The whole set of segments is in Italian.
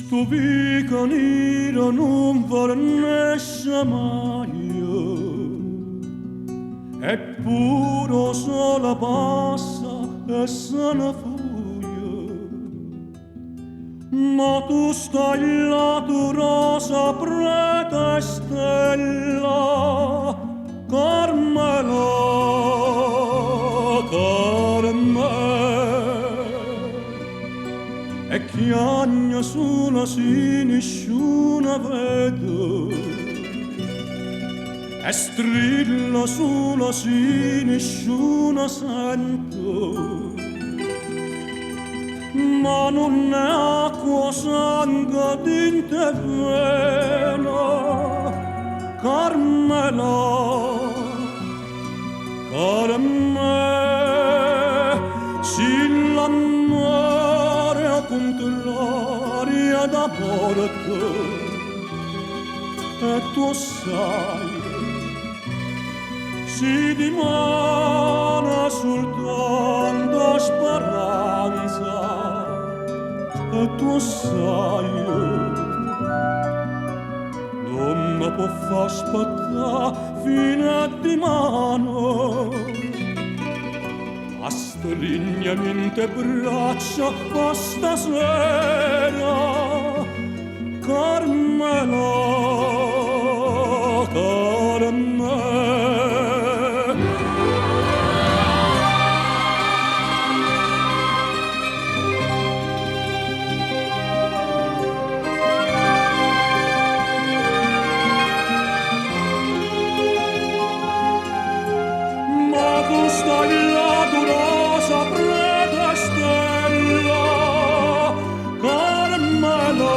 Vica nera non fornisce mai, eppure se la passa e se ne fuga. Ma tu stai là, tu rosa preta e stella, Carmela, e chiagna sulla si nessuno vede, e strilla sulla si nessuno sente, ma non è acqua sangue dinte vena, Carmela, si l'amore contraria da porte, e tu sai, si dimana soltanto speranza, e tu sai, non mi può far aspettare fino di mano, a strignami in te braccia questa sera, Carmela, ma tu stai là, tu rosa preta stella, Carmela,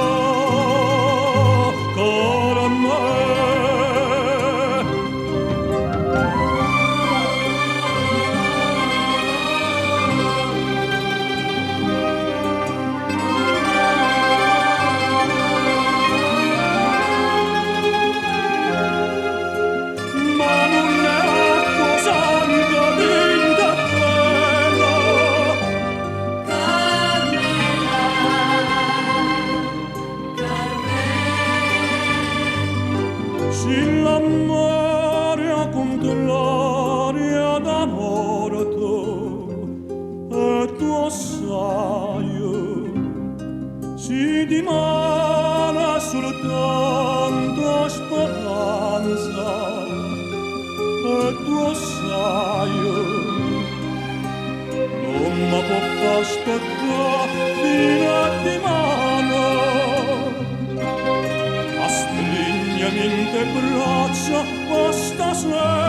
si l'amore a contraria da morto, e tu sai, si dimana soltanto speranza, e tu sai, non mi può far aspettare fino di mano, in te braccia questa sera.